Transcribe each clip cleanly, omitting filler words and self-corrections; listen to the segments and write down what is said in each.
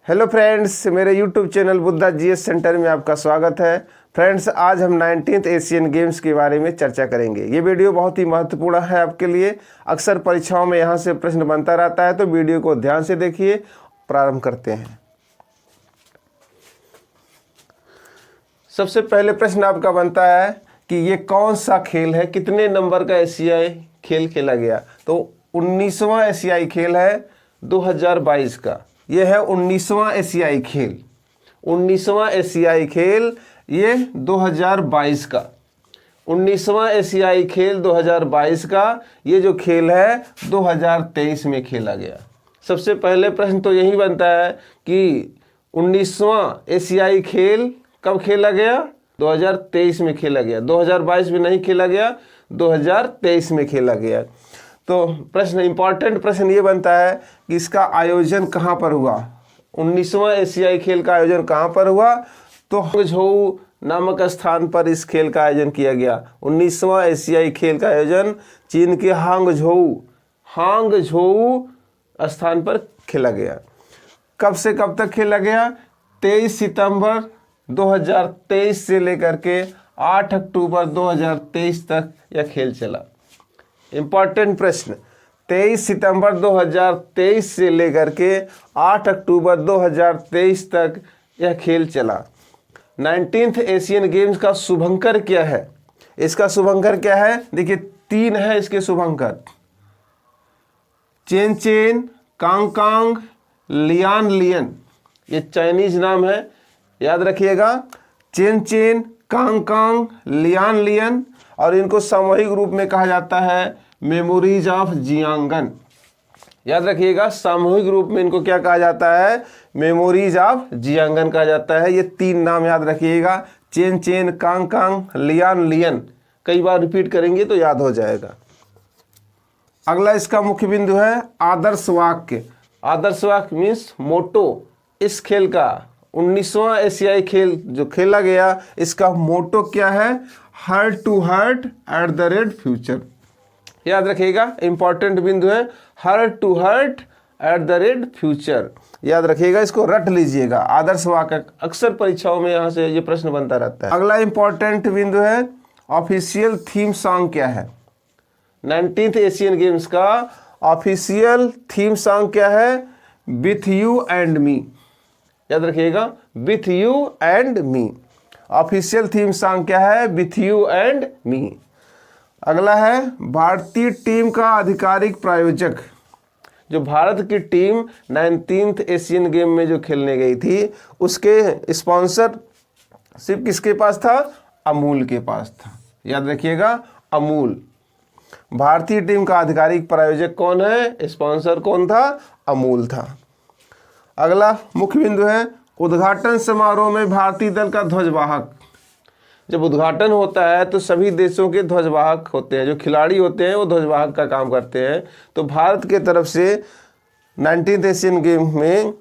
Hello friends, मेरे YouTube channel Buddha GS centre में आपका स्वागत है। फ्रेंड्स, आज हम 19th एशियन गेम्स के बारे में चर्चा करेंगे। ये वीडियो बहुत ही महत्वपूर्ण है आपके लिए। अक्सर परीक्षाओं में यहाँ से प्रश्न बनता रहता है, तो वीडियो को ध्यान से देखिए। प्रारंभ करते हैं। सबसे पहले प्रश्न आपका बनता है कि ये कौन सा खेल है, कितने नंबर का एशियाई खेल खेला गया। तो 19वां एशियाई खेल है 2022 का। ये है 19वां एशियाई खेल। 19वां एशियाई खेल ये 2022 का। 19वां एशियाई खेल 2022 का ये जो खेल है 2023 में खेला गया। सबसे पहले प्रश्न तो यही बनता है कि 19वां एशियाई खेल कब खेला गया? 2023 में खेला गया। 2022 में नहीं खेला गया, 2023 में खेला गया। तो प्रश्न, इंपॉर्टेंट प्रश्न ये बनता है कि इसका आयोजन कहाँ पर हुआ। 19वां एशियाई खेल का आयोजन कहाँ पर हुआ? तो हांगझोउ नामक स्थान पर इस खेल का आयोजन किया गया। 19वां एशियाई खेल का आयोजन चीन के हांगझोउ स्थान पर खेला गया। कब से कब तक खेला गया? 23 सितंबर 2023 से लेकर के 8 अक्टूबर 2023 तक यह खेल चला। इंपॉर्टेंट प्रश्न, 23 सितंबर 2023 से लेकर के 8 अक्टूबर 2023 तक यह खेल चला। 19th एशियन गेम्स का शुभंकर क्या है? इसका शुभंकर क्या है? देखिए, 3 है इसके शुभंकर। Chen Chen, Kang Kang, Lian Lian. ये चाइनीज नाम है, याद रखिएगा। Chen Chen, Kang Kang, Lian Lian. और इनको सामूहिक रूप में कहा जाता है मेमोरीज ऑफ जियांगन। याद रखिएगा, सामूहिक रूप में इनको क्या कहा जाता है? मेमोरीज ऑफ जियांगन कहा जाता है। ये 3 नाम याद रखिएगा, Chen Chen, Kang Kang, Lian Lian. कई बार रिपीट करेंगे तो याद हो जाएगा। अगला इसका मुख्य बिंदु है आदर्श वाक्य। आदर्श वाक्य मीन्स मोटो। इस खेल का 19वां एशियाई खेल जो खेला गया, इसका मोटो क्या है? Heart to heart at the rate future. याद रखिएगा, इंपॉर्टेंट बिंदु है, heart to heart at the rate future. याद रखिएगा, इसको रट लीजिएगा। आदर्श वाक्य अक्सर परीक्षाओं में यहाँ से ये प्रश्न बनता रहता है। अगला इंपॉर्टेंट बिंदु है ऑफिशियल थीम सॉन्ग क्या है? 19th एशियन गेम्स का ऑफिशियल थीम सॉन्ग क्या है? With you and me. याद रखिएगा, with you and me. Official theme song क्या है? With you and me. अगला है भारतीय टीम का आधिकारिक प्रायोजक। जो भारत की टीम 19th एशियन गेम में जो खेलने गई थी, उसके स्पॉन्सरशिप किसके पास था? अमूल के पास था। याद रखिएगा, अमूल। भारतीय टीम का आधिकारिक प्रायोजक कौन है? स्पॉन्सर कौन था? अमूल था। अगला मुख्य बिंदु है उद्घाटन समारोह में भारतीय दल का ध्वजवाहक। जब उद्घाटन होता है तो सभी देशों के ध्वजवाहक होते हैं, जो खिलाड़ी होते हैं वो ध्वजवाहक का काम करते हैं। तो भारत के तरफ से 19th एशियन गेम में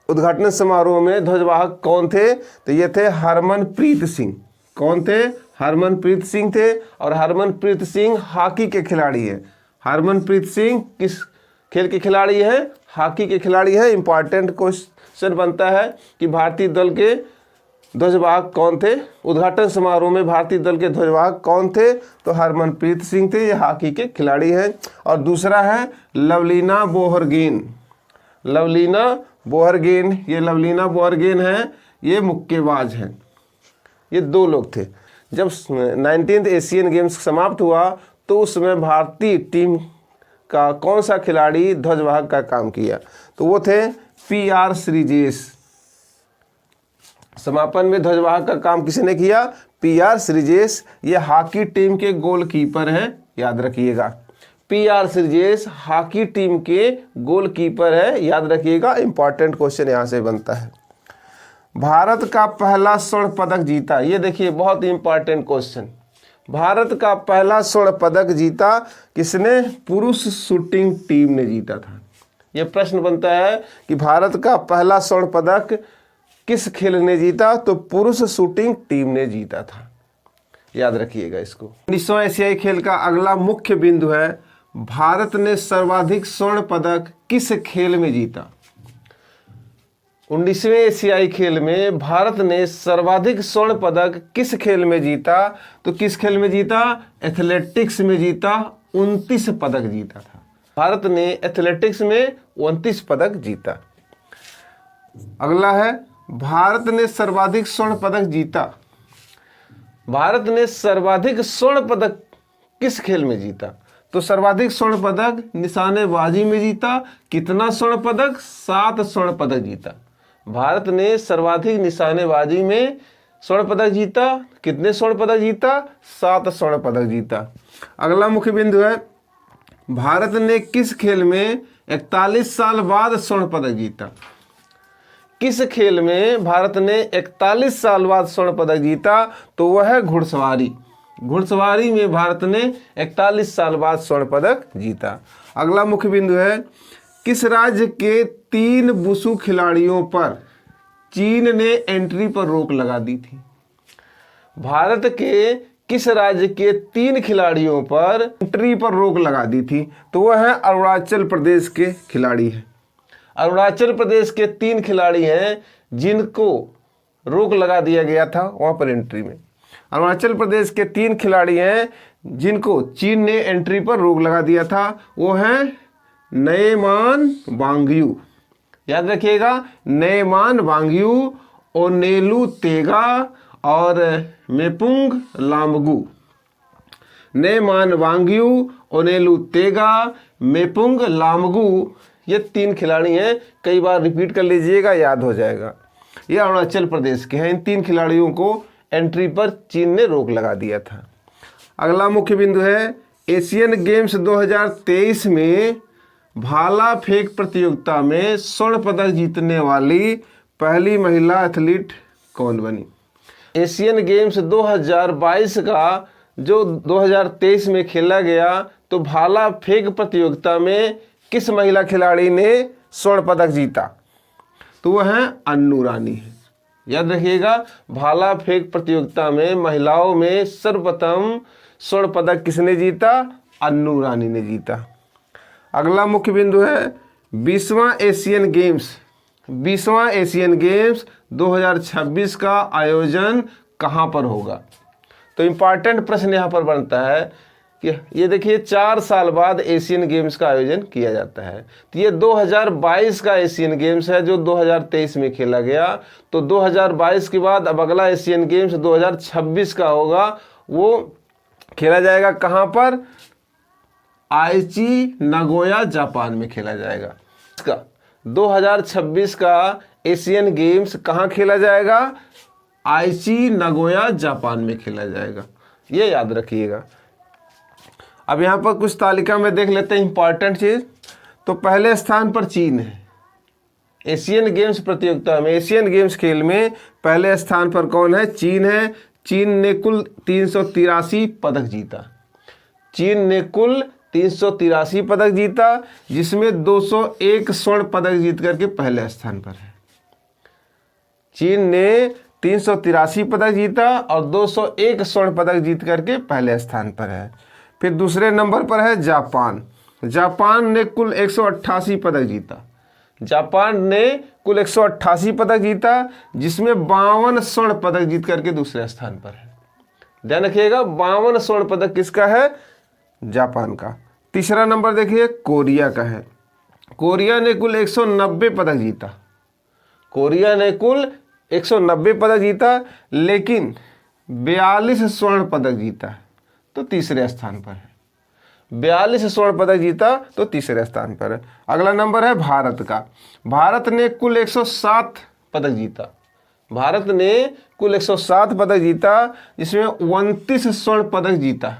उद्घाटन समारोह में ध्वजवाहक कौन थे? तो ये थे हरमनप्रीत सिंह। कौन थे? हरमनप्रीत सिंह थे। और हरमनप्रीत सिंह हॉकी के खिलाड़ी है। हरमनप्रीत सिंह किस खेल के खिलाड़ी है? हॉकी के खिलाड़ी है। इंपॉर्टेंट क्वेश्चन बनता है कि भारतीय दल के ध्वजवाहक कौन थे? उद्घाटन समारोह में भारतीय दल के ध्वजवाहक कौन थे? तो हरमनप्रीत सिंह थे। ये हॉकी के खिलाड़ी हैं। और दूसरा है लवलीना बोहरगेन। लवलीना बोहरगेन, ये लवलीना बोहरगेन है, ये मुक्केबाज हैं। ये 2 लोग थे। जब 19th एशियन गेम्स समाप्त हुआ तो उस समय भारतीय टीम का कौन सा खिलाड़ी ध्वजवाहक का काम किया? तो वो थे PR श्रीजेश। समापन में ध्वजवाहक का काम किसने किया? PR श्रीजेश। ये हॉकी टीम के गोलकीपर हैं, याद रखिएगा। PR श्रीजेश हॉकी टीम के गोलकीपर है, याद रखिएगा। इंपॉर्टेंट क्वेश्चन यहाँ से बनता है। भारत का पहला स्वर्ण पदक जीता। ये देखिए, बहुत इंपॉर्टेंट क्वेश्चन। भारत का पहला स्वर्ण पदक जीता किसने? पुरुष शूटिंग टीम ने जीता था। यह प्रश्न बनता है कि भारत का पहला स्वर्ण पदक किस खेल ने जीता? तो पुरुष शूटिंग टीम ने जीता था। याद रखिएगा इसको। 19वां एशियाई खेल का अगला मुख्य बिंदु है भारत ने सर्वाधिक स्वर्ण पदक किस खेल में जीता? 19वें एशियाई खेल में भारत ने सर्वाधिक स्वर्ण पदक किस खेल में जीता? तो किस खेल में जीता? एथलेटिक्स में जीता। 29 पदक जीता था भारत ने, एथलेटिक्स में 29 पदक जीता। अगला है, भारत ने सर्वाधिक स्वर्ण पदक जीता। भारत ने सर्वाधिक स्वर्ण पदक किस खेल में जीता? तो सर्वाधिक स्वर्ण पदक निशानेबाजी में जीता। कितना स्वर्ण पदक? 7 स्वर्ण पदक जीता। भारत ने सर्वाधिक निशानेबाजी में स्वर्ण पदक जीता। कितने स्वर्ण पदक जीता? 7 स्वर्ण पदक जीता। अगला मुख्य बिंदु है, भारत ने किस खेल में 41 साल बाद स्वर्ण पदक जीता? किस खेल में भारत ने 41 साल बाद स्वर्ण पदक जीता? तो वह है घुड़सवारी। घुड़सवारी में भारत ने 41 साल बाद स्वर्ण पदक जीता। अगला मुख्य बिंदु है, किस राज्य के 3 वुशु खिलाड़ियों पर चीन ने एंट्री पर रोक लगा दी थी? भारत के किस राज्य के 3 खिलाड़ियों पर एंट्री पर रोक लगा दी थी? तो वह है अरुणाचल प्रदेश के खिलाड़ी हैं। अरुणाचल प्रदेश के 3 खिलाड़ी हैं जिनको रोक लगा दिया गया था वहां पर एंट्री में। अरुणाचल प्रदेश के 3 खिलाड़ी हैं जिनको चीन ने एंट्री पर रोक लगा दिया था। वो हैं नएमान वांग्यू, याद रखिएगा, नएमान वांग्यू, ओनेलू तेगा और मेपुंग लामगू। नएमान वांग्यू, ओनेलू तेगा, मेपुंग लामगू, ये 3 खिलाड़ी हैं। कई बार रिपीट कर लीजिएगा, याद हो जाएगा। ये अरुणाचल प्रदेश के हैं। इन 3 खिलाड़ियों को एंट्री पर चीन ने रोक लगा दिया था। अगला मुख्य बिंदु है, एशियन गेम्स 2023 में भाला फेंक प्रतियोगिता में स्वर्ण पदक जीतने वाली पहली महिला एथलीट कौन बनी? एशियन गेम्स 2022 का जो 2023 में खेला गया, तो भाला फेंक प्रतियोगिता में किस महिला खिलाड़ी ने स्वर्ण पदक जीता? तो वह है अन्नू रानी है। याद रखिएगा, भाला फेंक प्रतियोगिता में महिलाओं में सर्वप्रथम स्वर्ण पदक किसने जीता? अन्नू रानी ने जीता। अगला मुख्य बिंदु है, 20वां एशियन गेम्स 2026 का आयोजन कहाँ पर होगा? तो इम्पॉर्टेंट प्रश्न यहाँ पर बनता है कि ये देखिए 4 साल बाद एशियन गेम्स का आयोजन किया जाता है। तो ये 2022 का एशियन गेम्स है जो 2023 में खेला गया। तो 2022 के बाद अब अगला एशियन गेम्स 2026 का होगा, वो खेला जाएगा कहाँ पर? आइची नागोया जापान में खेला जाएगा। इसका 2026 का एशियन गेम्स कहाँ खेला जाएगा? आइची नागोया जापान में खेला जाएगा, ये याद रखिएगा। अब यहाँ पर कुछ तालिका में देख लेते हैं इंपॉर्टेंट चीज। तो पहले स्थान पर चीन है एशियन गेम्स प्रतियोगिता में। एशियन गेम्स खेल में पहले स्थान पर कौन है? चीन है। चीन ने कुल 383 पदक जीता। चीन ने कुल 383 पदक जीता, जिसमें 201 स्वर्ण पदक जीत करके पहले स्थान पर है। चीन ने 383 पदक जीता और 201 स्वर्ण पदक जीत करके पहले स्थान पर है। फिर दूसरे नंबर पर है जापान। जापान ने कुल 188 पदक जीता। जापान ने कुल 188 पदक जीता, जिसमें 52 स्वर्ण पदक जीत करके दूसरे स्थान पर है। ध्यान रखिएगा, 52 स्वर्ण पदक किसका है? जापान का। तीसरा नंबर देखिए कोरिया का है। कोरिया ने कुल 190 पदक जीता। कोरिया ने कुल 190 पदक जीता, लेकिन 42 स्वर्ण पदक जीता, तो तीसरे स्थान पर है। 42 स्वर्ण पदक जीता तो तीसरे स्थान पर है। अगला नंबर है भारत का। भारत ने कुल 107 पदक जीता। भारत ने कुल 107 पदक जीता, जिसमें 29 स्वर्ण पदक जीता।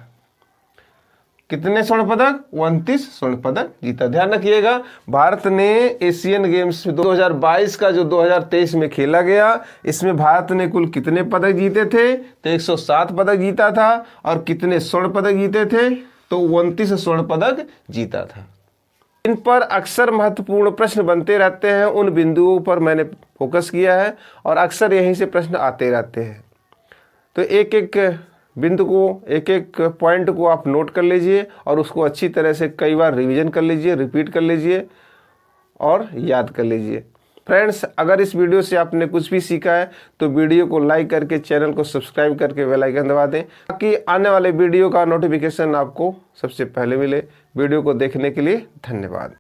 कितने स्वर्ण पदक? 29 स्वर्ण पदक जीता। ध्यान रखिएगा, भारत ने एशियन गेम्स 2022 का जो 2023 में खेला गया, इसमें भारत ने कुल कितने पदक जीते थे? तो 107 पदक जीता था। और कितने स्वर्ण पदक जीते थे? तो 29 स्वर्ण पदक जीता था। इन पर अक्सर महत्वपूर्ण प्रश्न बनते रहते हैं, उन बिंदुओं पर मैंने फोकस किया है और अक्सर यहीं से प्रश्न आते रहते हैं। तो एक एक बिंदु को, एक एक पॉइंट को आप नोट कर लीजिए और उसको अच्छी तरह से कई बार रिवीजन कर लीजिए, रिपीट कर लीजिए और याद कर लीजिए। फ्रेंड्स, अगर इस वीडियो से आपने कुछ भी सीखा है तो वीडियो को लाइक करके चैनल को सब्सक्राइब करके बेल आइकन दबा दें ताकि आने वाले वीडियो का नोटिफिकेशन आपको सबसे पहले मिले। वीडियो को देखने के लिए धन्यवाद।